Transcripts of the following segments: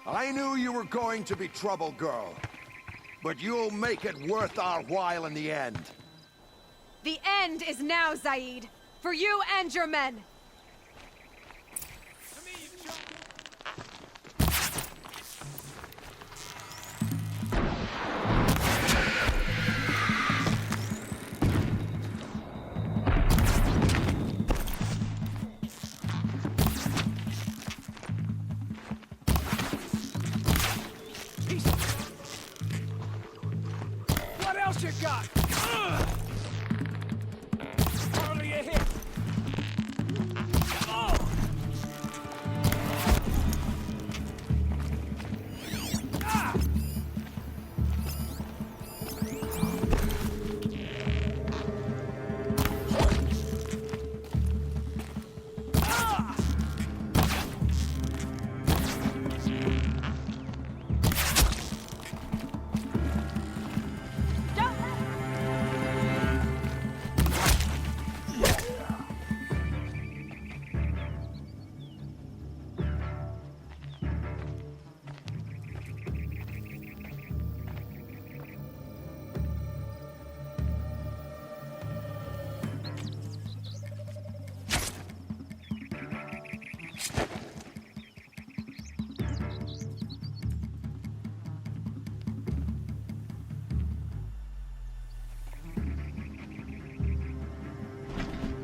I knew you were going to be trouble, girl. But you'll make it worth our while in the end. The end is now, Zaid! For you and your men! What else you got? Hardly a hit.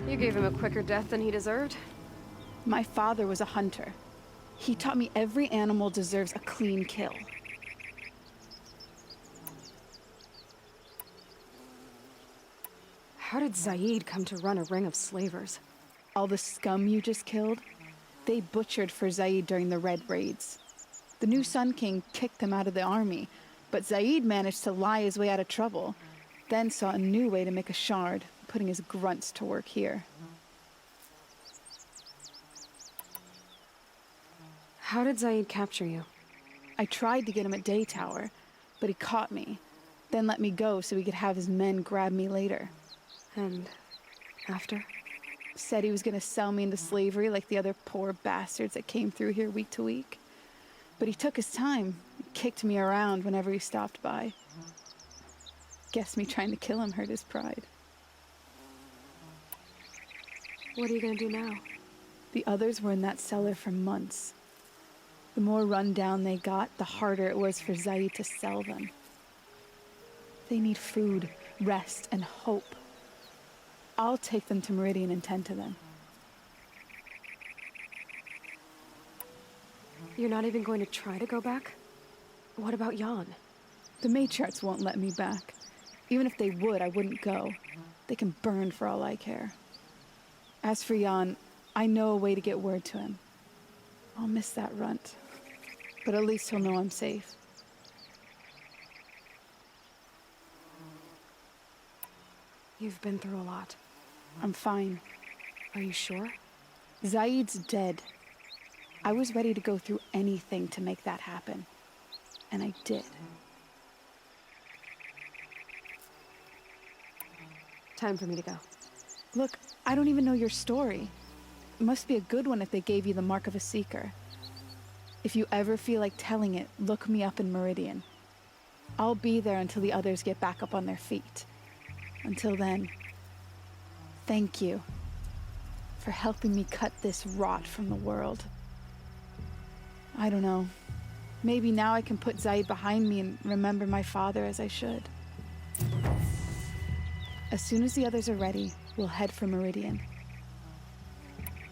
You gave him a quicker death than he deserved. My father was a hunter. He taught me every animal deserves a clean kill. How did Zaid come to run a ring of slavers? All the scum you just killed, they butchered for Zaid during the Red Raids. The new Sun King kicked them out of the army, but Zaid managed to lie his way out of trouble, then saw a new way to make a shard, putting his grunts to work here. How did Zaid capture you? I tried to get him at Day Tower, but he caught me, then let me go so he could have his men grab me later. And after? Said he was gonna sell me into slavery like the other poor bastards that came through here week to week. But he took his time, kicked me around whenever he stopped by. Guess me trying to kill him hurt his pride. What are you gonna do now? The others were in that cellar for months. The more run down they got, the harder it was for Zaid to sell them. They need food, rest, and hope. I'll take them to Meridian and tend to them. You're not even going to try to go back? What about Jan? The matriarchs won't let me back. Even if they would, I wouldn't go. They can burn for all I care. As for Jan, I know a way to get word to him. I'll miss that runt, but at least he'll know I'm safe. You've been through a lot. I'm fine. Are you sure? Zaid's dead. I was ready to go through anything to make that happen. And I did. Time for me to go. Look, I don't even know your story. It must be a good one if they gave you the mark of a seeker. If you ever feel like telling it, look me up in Meridian. I'll be there until the others get back up on their feet. Until then, thank you for helping me cut this rot from the world. I don't know. Maybe now I can put Zaid behind me and remember my father as I should. As soon as the others are ready, we'll head for Meridian.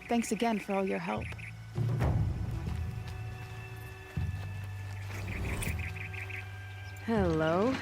Thanks again for all your help. Hello.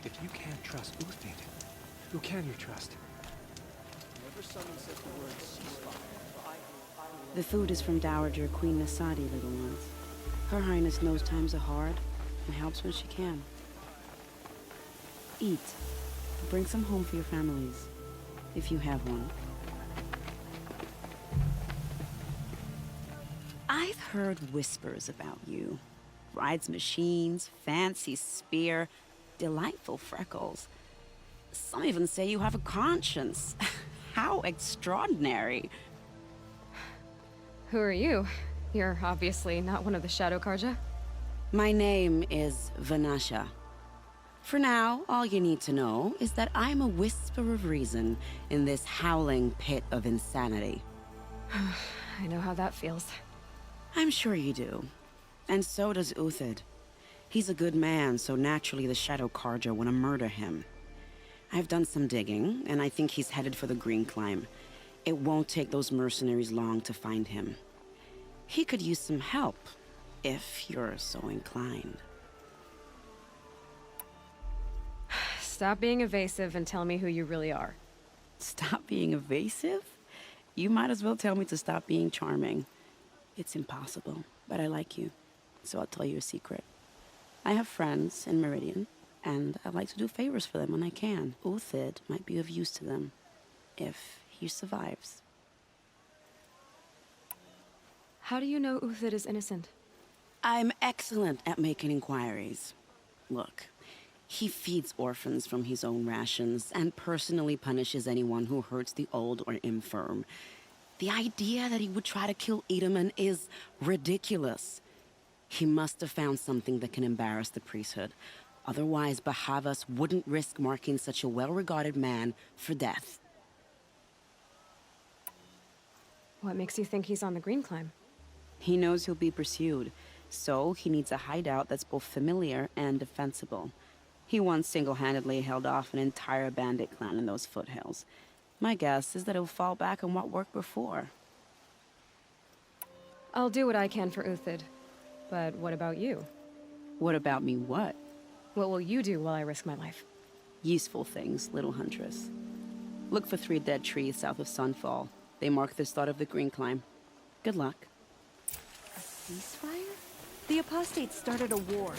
If you can't trust Uthid, who can you trust? The food is from Dowager Queen Nasadi, little ones. Her Highness knows times are hard and helps when she can. Eat. Bring some home for your families, if you have one. I've heard whispers about you. Rides machines, fancy spear, delightful freckles. Some even say you have a conscience. How extraordinary. Who are you? You're obviously not one of the Shadow Karja. My name is Vanasha. For now, all you need to know is that I'm a whisper of reason in this howling pit of insanity. I know how that feels. I'm sure you do. And so does Uthid. He's a good man, so naturally the Shadow Karja want to murder him. I've done some digging, and I think he's headed for the Green Climb. It won't take those mercenaries long to find him. He could use some help, if you're so inclined. Stop being evasive and tell me who you really are. Stop being evasive? You might as well tell me to stop being charming. It's impossible, but I like you, so I'll tell you a secret. I have friends in Meridian, and I like to do favors for them when I can. Uthid might be of use to them, if he survives. How do you know Uthid is innocent? I'm excellent at making inquiries. Look, he feeds orphans from his own rations and personally punishes anyone who hurts the old or infirm. The idea that he would try to kill Edaman is ridiculous. He must have found something that can embarrass the priesthood. Otherwise, Bahavas wouldn't risk marking such a well-regarded man for death. What makes you think he's on the Green Climb? He knows he'll be pursued, so he needs a hideout that's both familiar and defensible. He once single-handedly held off an entire bandit clan in those foothills. My guess is that he'll fall back on what worked before. I'll do what I can for Uthid. But what about you? What about me what? What will you do while I risk my life? Useful things, little huntress. Look for 3 dead trees south of Sunfall. They mark the start of the Green Climb. Good luck. A ceasefire? The apostates started a war.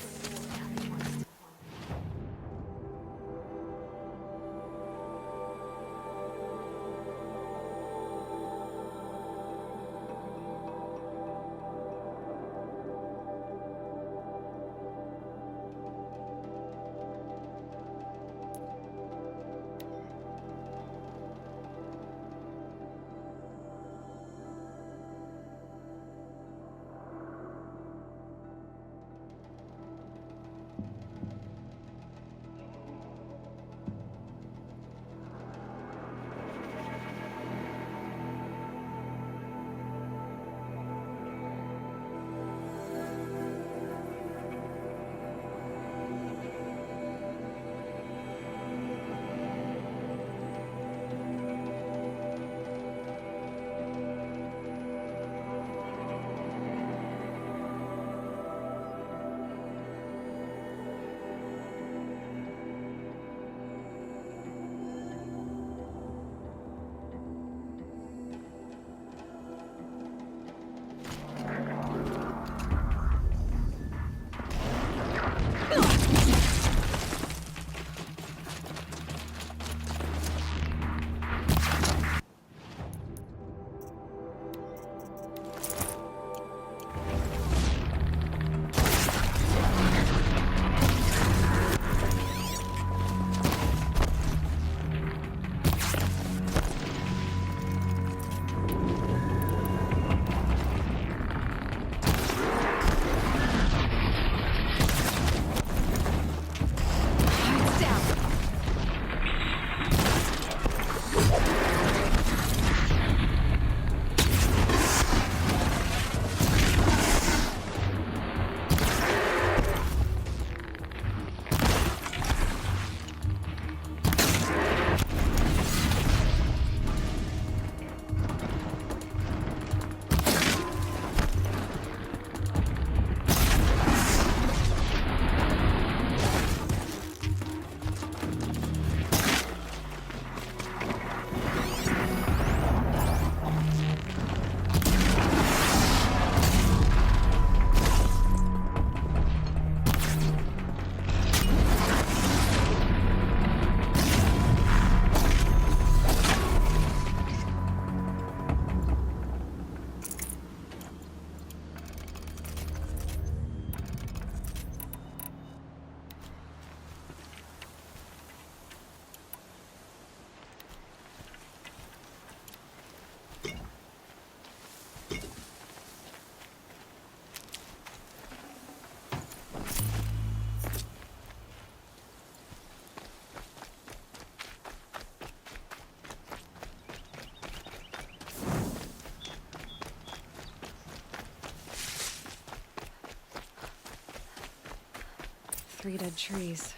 3 dead trees.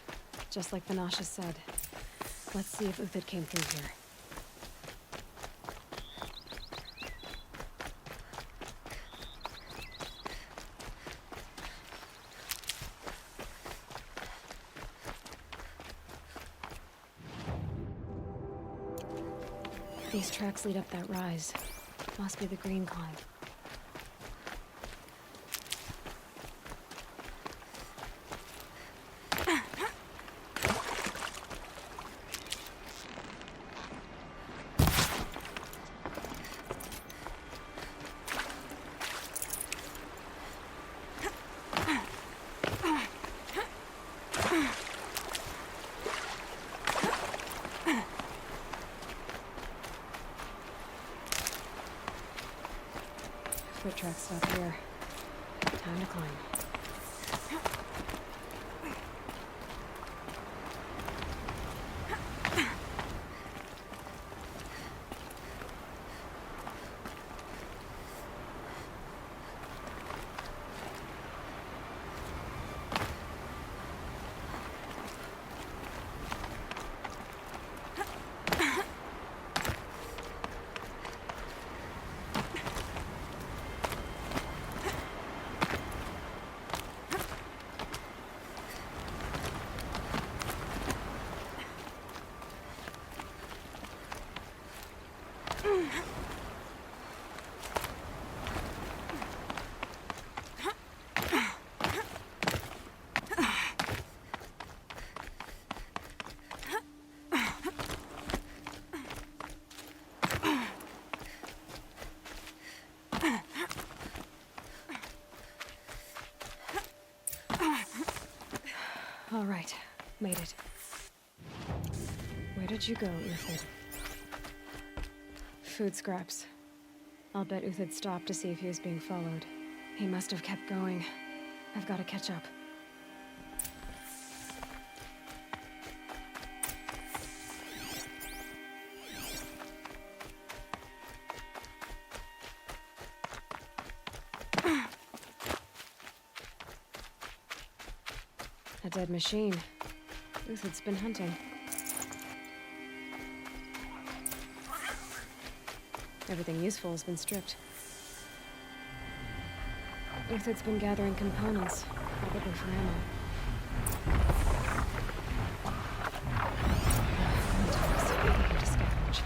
Just like Vanasha said. Let's see if Uthid came through here. These tracks lead up that rise. Must be the green climb. Foot tracks stop here. Time to climb. All right, made it. Where did you go, Uthid? Food scraps. I'll bet Uthid stopped to see if he was being followed. He must have kept going. I've got to catch up. A dead machine. Uthid's been hunting. Everything useful has been stripped. Uthid's been gathering components, probably for ammo. Need to scavenge.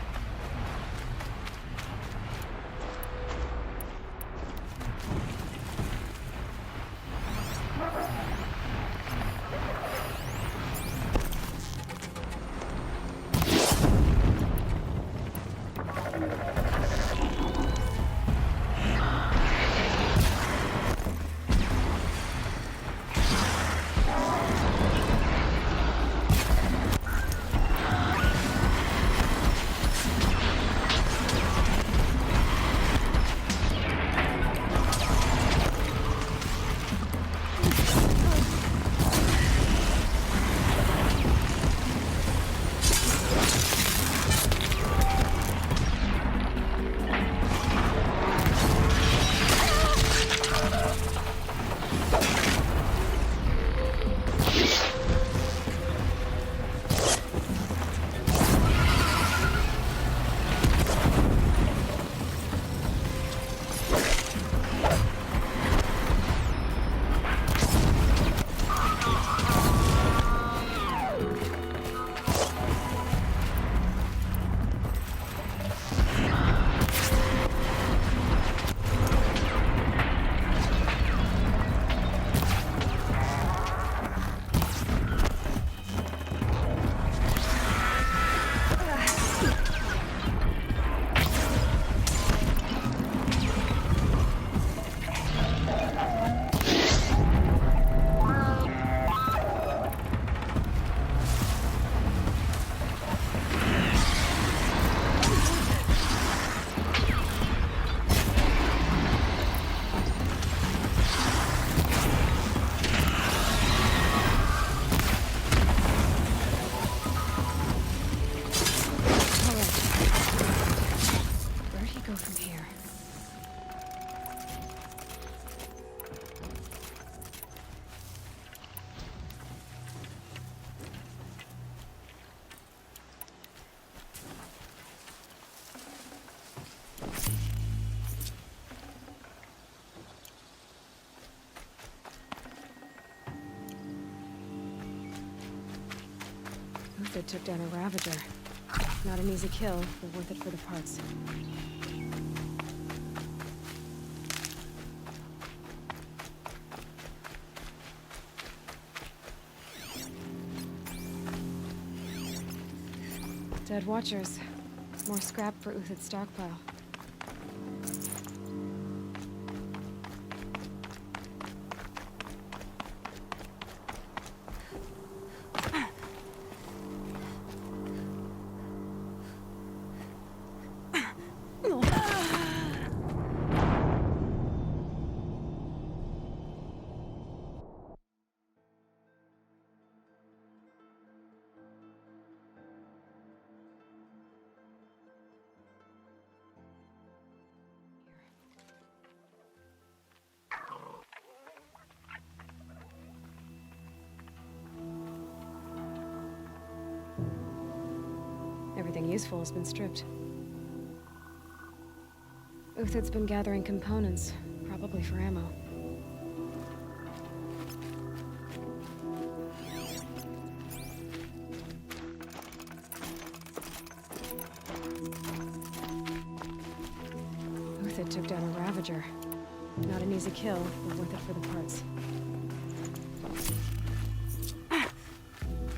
Uthid took down a Ravager. Not an easy kill, but worth it for the parts. Dead Watchers. More scrap for Uthid's stockpile. Everything useful has been stripped. Uthid's been gathering components, probably for ammo. Uthid took down a Ravager. Not an easy kill, but worth it for the parts.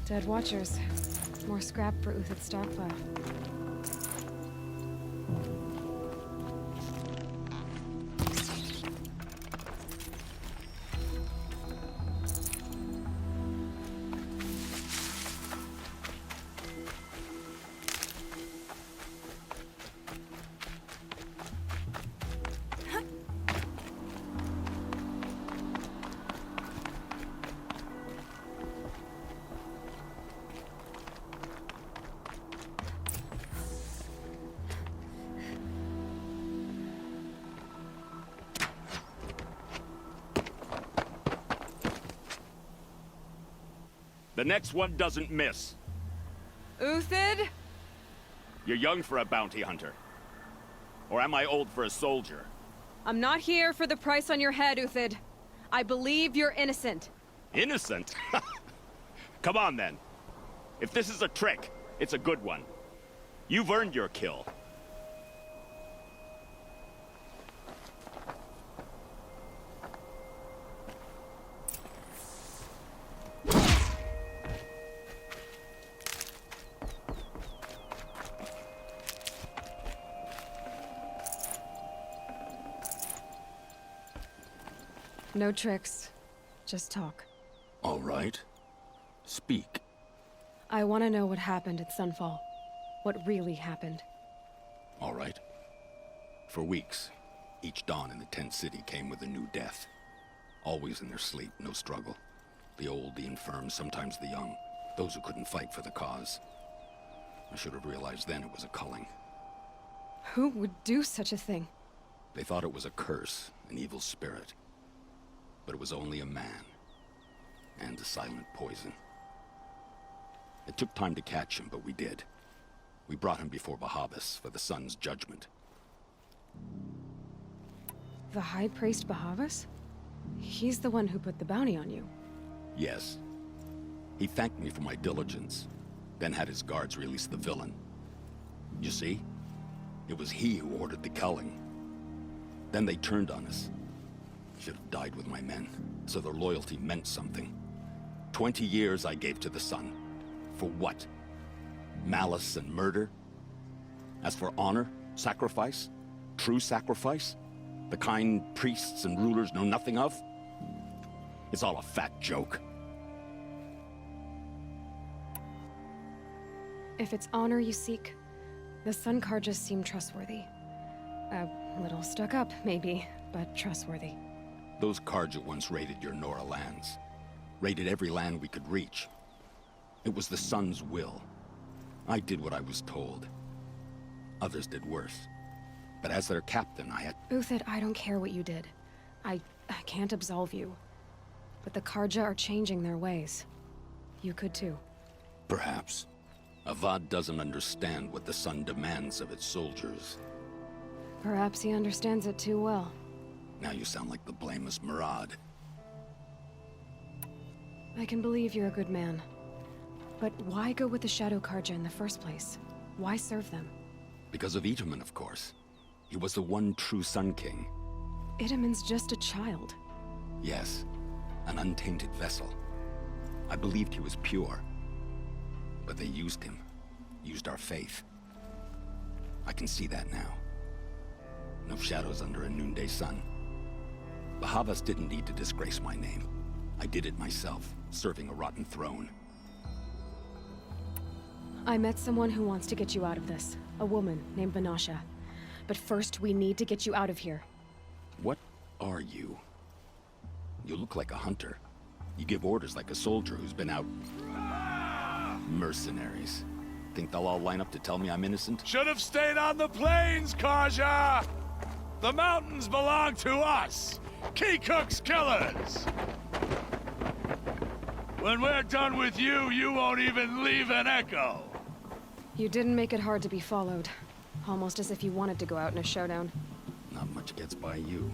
Dead Watchers. More scrap for Uthid's stockpile. The next one doesn't miss. Uthid? You're young for a bounty hunter. Or am I old for a soldier? I'm not here for the price on your head, Uthid. I believe you're innocent. Innocent? Come on, then. If this is a trick, it's a good one. You've earned your kill. No tricks. Just talk. All right. Speak. I want to know what happened at Sunfall. What really happened. All right. For weeks, each dawn in the tent city came with a new death. Always in their sleep, no struggle. The old, the infirm, sometimes the young. Those who couldn't fight for the cause. I should have realized then it was a culling. Who would do such a thing? They thought it was a curse, an evil spirit. But it was only a man. And a silent poison. It took time to catch him, but we did. We brought him before Bahavas for the sun's judgment. The High Priest Bahavas? He's the one who put the bounty on you. Yes. He thanked me for my diligence, then had his guards release the villain. You see? It was he who ordered the culling. Then they turned on us. Should have died with my men, so their loyalty meant something. 20 years I gave to the sun. For what? Malice and murder? As for honor, sacrifice, true sacrifice, the kind priests and rulers know nothing of? It's all a fat joke. If it's honor you seek, the Sun Carjas seem trustworthy. A little stuck up, maybe, but trustworthy. Those Carja once raided your Nora lands. Raided every land we could reach. It was the Sun's will. I did what I was told. Others did worse. But as their captain, I had... Uthid, I don't care what you did. I can't absolve you. But the Carja are changing their ways. You could too. Perhaps. Avad doesn't understand what the Sun demands of its soldiers. Perhaps he understands it too well. Now you sound like the blameless Murad. I can believe you're a good man. But why go with the Shadow Karja in the first place? Why serve them? Because of Itamen, of course. He was the one true Sun King. Itamen's just a child. Yes, an untainted vessel. I believed he was pure. But they used him. Used our faith. I can see that now. No shadows under a noonday sun. The Havas didn't need to disgrace my name. I did it myself, serving a rotten throne. I met someone who wants to get you out of this. A woman named Vanasha. But first, we need to get you out of here. What are you? You look like a hunter. You give orders like a soldier who's been out... Mercenaries. Think they'll all line up to tell me I'm innocent? Should have stayed on the plains, Karja! The mountains belong to us! Keekook's killers! When we're done with you, you won't even leave an echo! You didn't make it hard to be followed. Almost as if you wanted to go out in a showdown. Not much gets by you.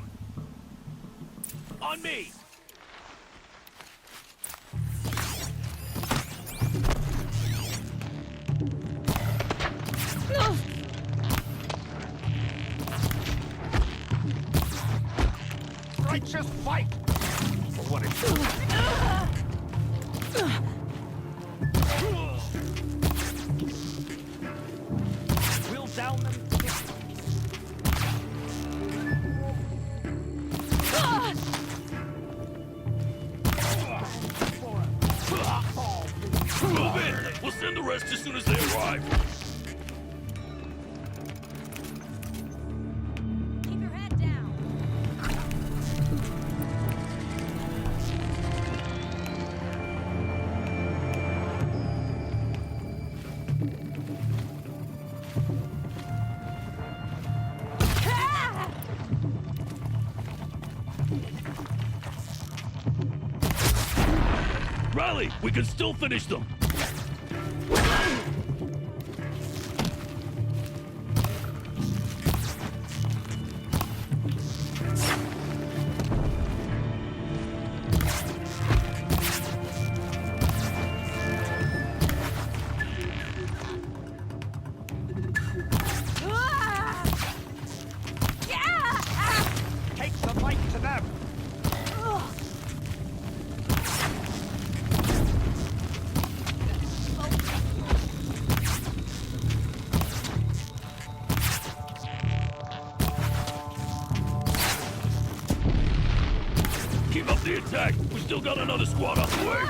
On me! Righteous fight! For what it's worth. We'll down them. Move in! We'll send the rest as soon as they arrive. Keep your head down. Rally! We can still finish them! Take the fight to them! Keep up the attack! We still got another squad on the way!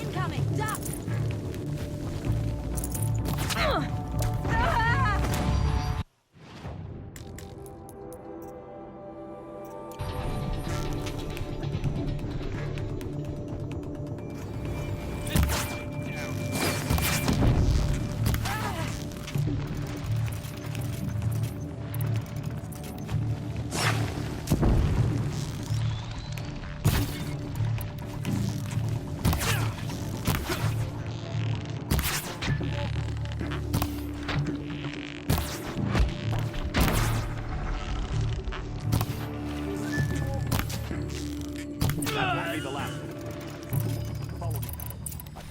Incoming! Duck! That won't be the last. Follow me.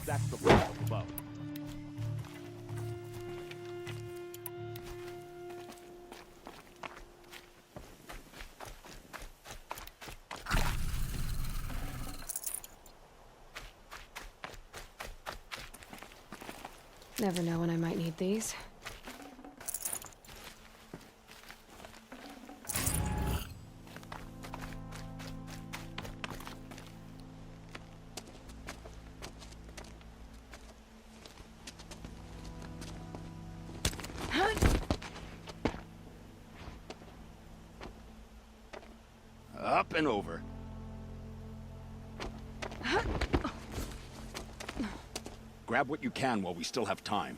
That's the wall above. Never know when I might need these. Up and over. Grab what you can while we still have time.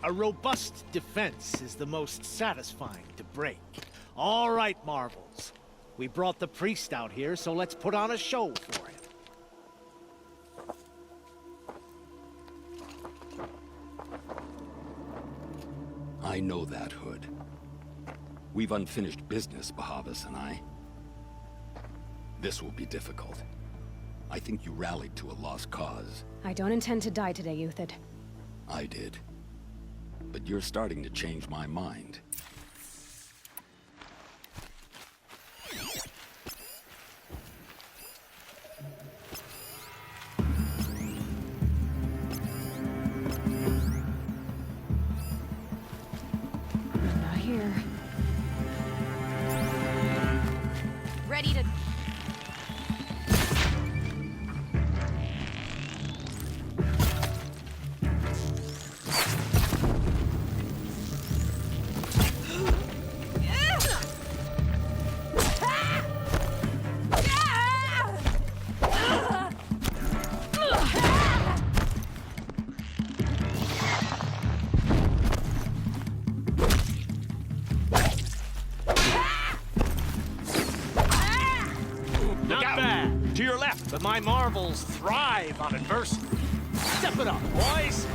A robust defense is the most satisfying to break. All right, Marvels. We brought the priest out here, so let's put on a show for him. I know that, Hood. We've unfinished business, Bahavas and I. This will be difficult. I think you rallied to a lost cause. I don't intend to die today, Euthyd. I did. But you're starting to change my mind. Not here. Ready to... To your left, but my Marvels thrive on adversity. Step it up, boys!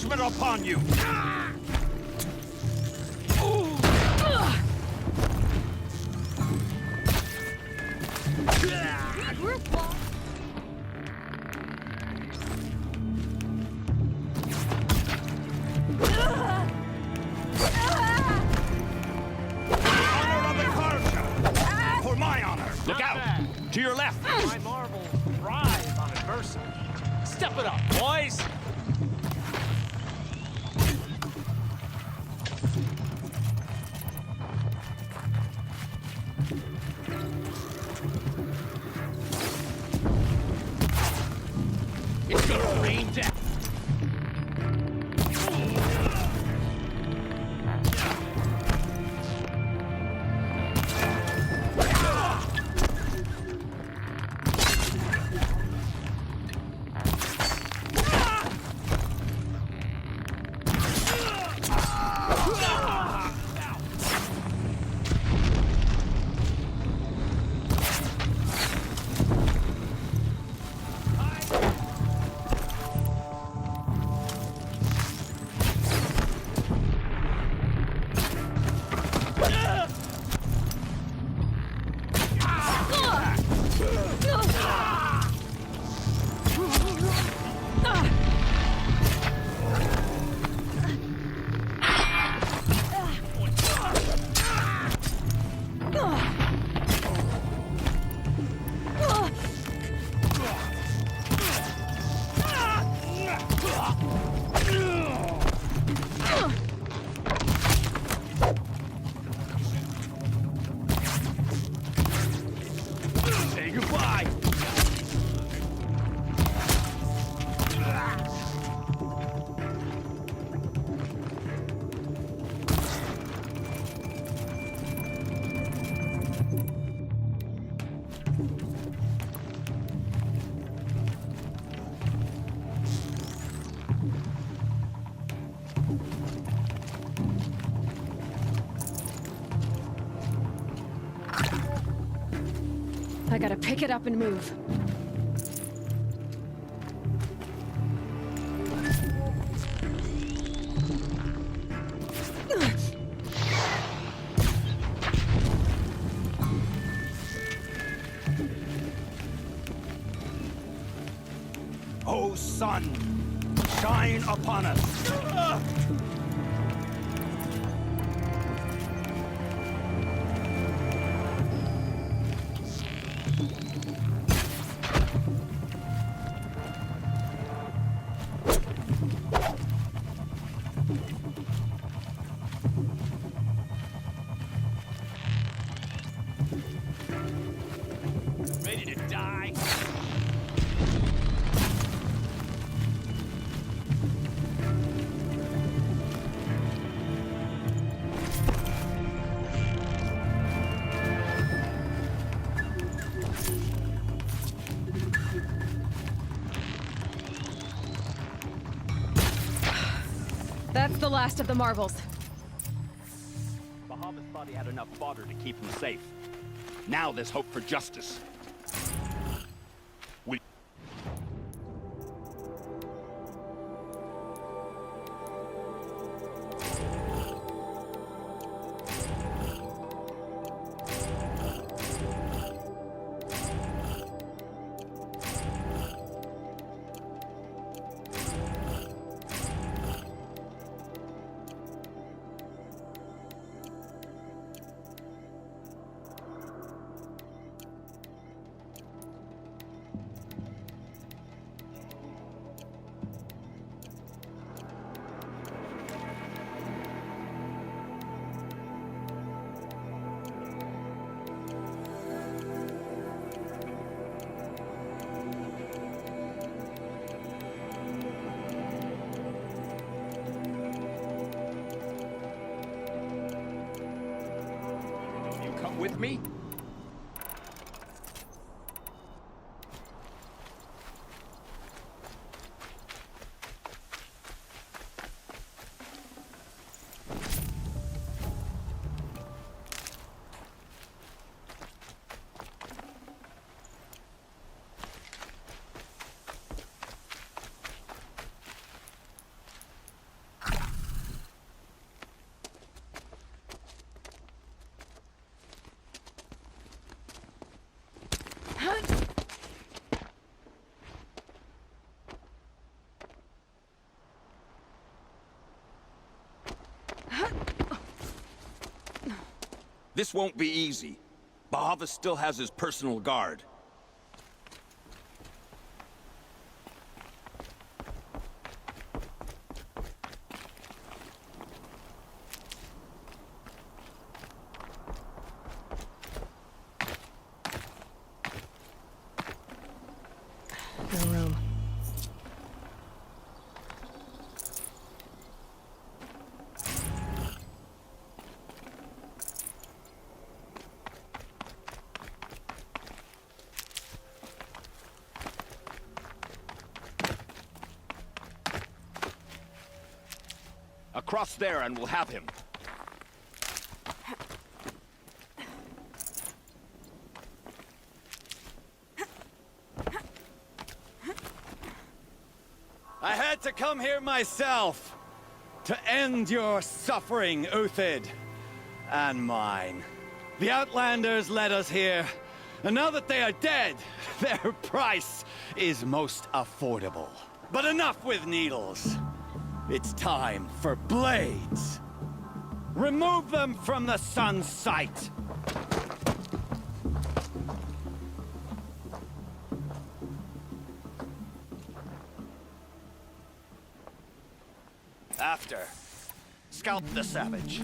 judgment upon you! Honor of the Carja! For my honor! Look out! To your left! My marbles thrive on adversity. Step it up, boys! It's gonna rain death! Say goodbye! I gotta pick it up and move. O sun, shine upon us! Ready to die? That's the last of the marbles. Bahamut thought he had enough fodder to keep him safe. Now there's hope for justice. We... Come with me? This won't be easy. Bahavas still has his personal guard. No room. Across there and we'll have him. I had to come here myself to end your suffering, Uthid, and mine. The Outlanders led us here, and now that they are dead, their price is most affordable. But enough with needles. It's time for blades. Remove them from the sun's sight. After, scalp the savage.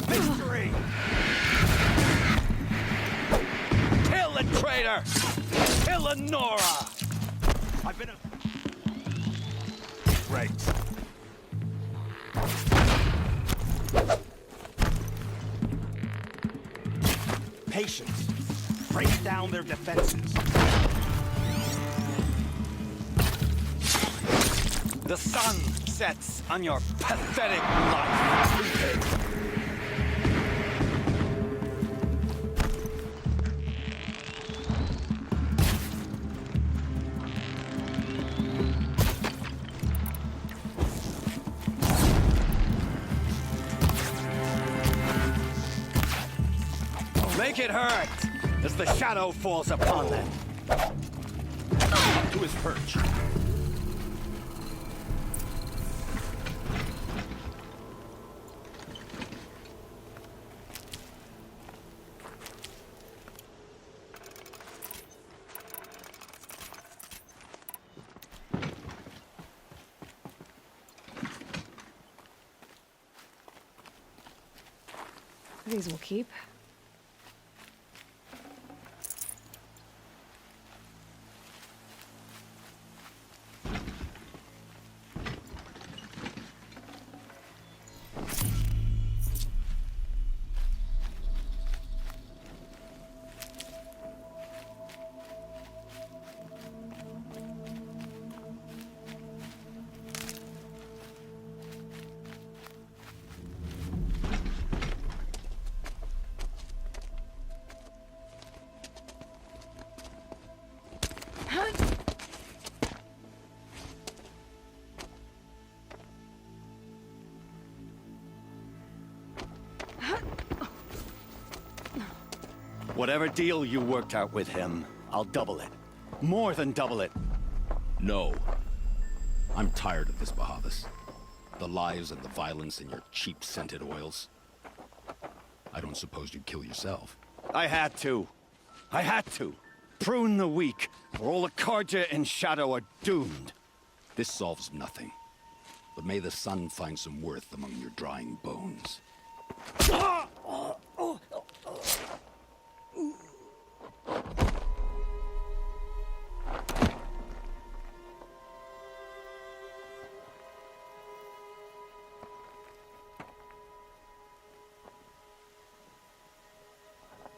Victory! Kill the traitor! Kill Nora! I've been a... Great. Patience. Break down their defenses. The sun sets on your pathetic life. Make it hurt as the shadow falls upon them. To his perch. These will keep. Whatever deal you worked out with him, I'll double it. More than double it. No. I'm tired of this, Bahavas. The lies and the violence and your cheap scented oils. I don't suppose you'd kill yourself. I had to. I had to. Prune the weak, or all the Carja in Shadow are doomed. This solves nothing. But may the sun find some worth among your drying bones.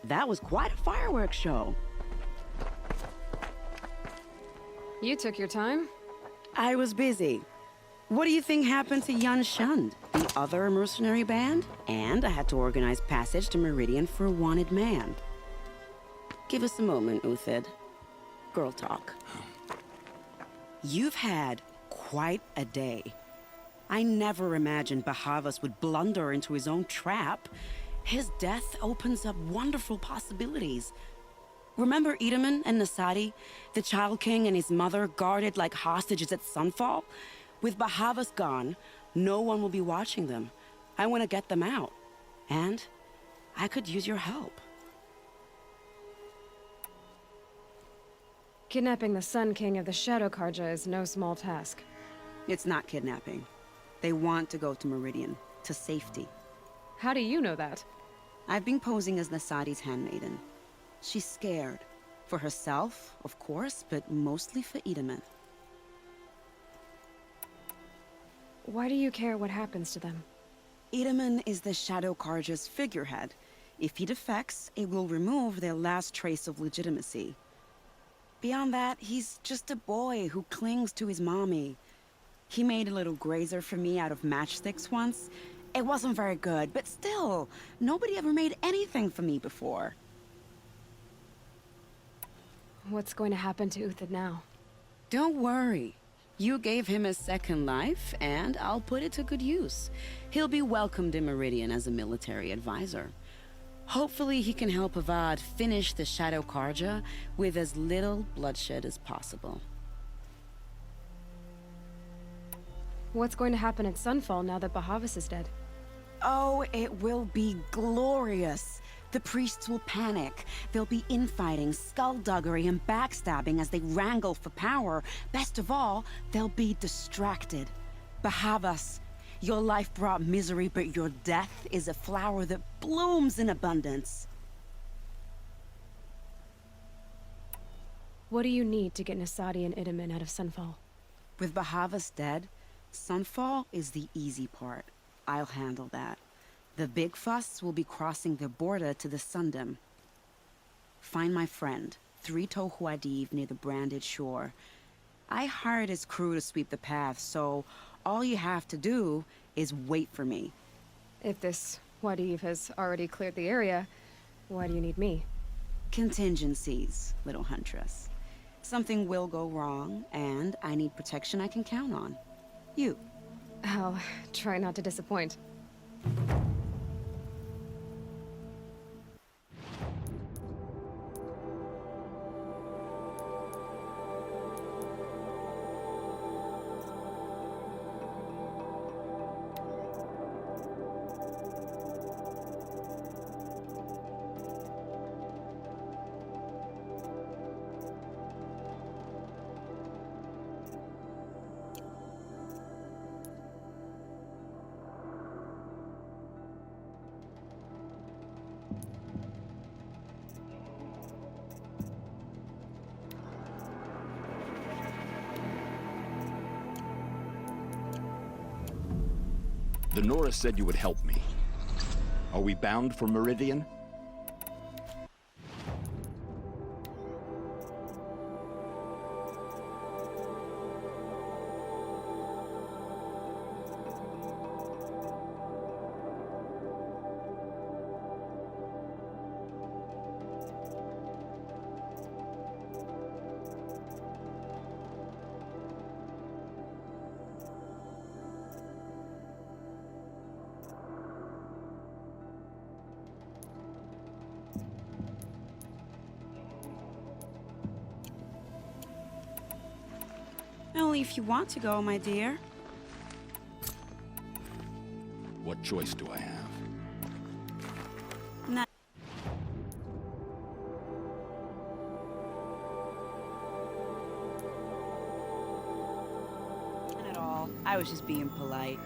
That was quite a fireworks show. You took your time? I was busy. What do you think happened to Yun Shund, the other mercenary band? And I had to organize passage to Meridian for a wanted man. Give us a moment, Uthid. Girl talk. You've had quite a day. I never imagined Bahavas would blunder into his own trap. His death opens up wonderful possibilities. Remember Edaman and Nasadi, the Child King and his mother guarded like hostages at Sunfall? With Bahavas gone, no one will be watching them. I want to get them out. And I could use your help. Kidnapping the Sun King of the Shadow Karja is no small task. It's not kidnapping. They want to go to Meridian, to safety. How do you know that? I've been posing as Nasadi's handmaiden. She's scared. For herself, of course, but mostly for Itamen. Why do you care what happens to them? Itamen is the Shadow Karja's figurehead. If he defects, it will remove their last trace of legitimacy. Beyond that, he's just a boy who clings to his mommy. He made a little grazer for me out of matchsticks once. It wasn't very good, but still, nobody ever made anything for me before. What's going to happen to Uthid now? Don't worry. You gave him a second life, and I'll put it to good use. He'll be welcomed in Meridian as a military advisor. Hopefully he can help Avad finish the Shadow Karja with as little bloodshed as possible. What's going to happen at Sunfall now that Bahavas is dead? Oh, it will be glorious. The priests will panic. There'll be infighting, skullduggery, and backstabbing as they wrangle for power. Best of all, they'll be distracted. Bahavas, your life brought misery, but your death is a flower that blooms in abundance. What do you need to get Nasadi and Itamen out of Sunfall? With Bahavas dead, Sunfall is the easy part. I'll handle that. The big fuss will be crossing the border to the Sundom. Find my friend, 3 Tohuadiv near the Branded Shore. I hired his crew to sweep the path, so all you have to do is wait for me. If this Wadiv has already cleared the area, why do you need me? Contingencies, little huntress. Something will go wrong, and I need protection I can count on. You. I'll try not to disappoint. The Nora said you would help me. Are we bound for Meridian? Only if you want to go, my dear. What choice do I have? Not at all. I was just being polite.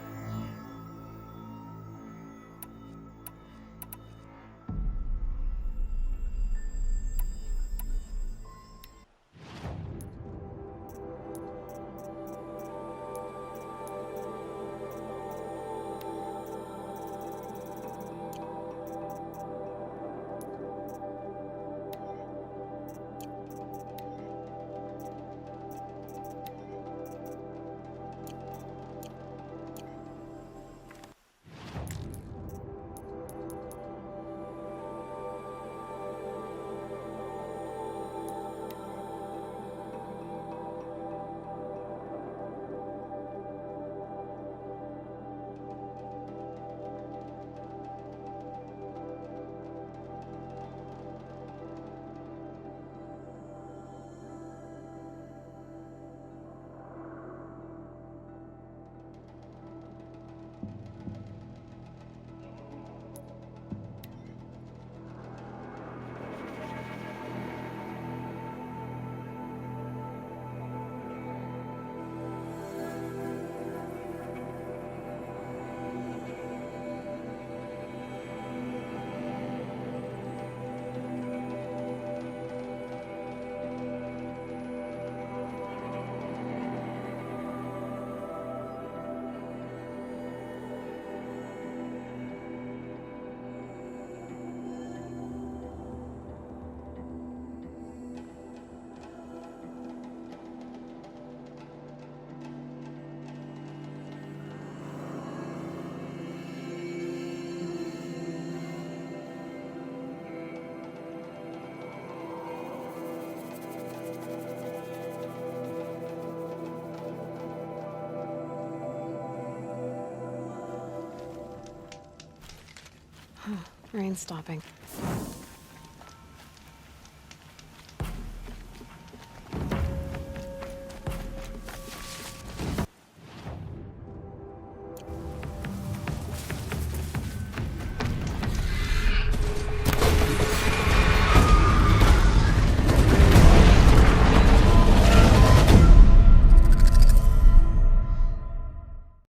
Rain's stopping.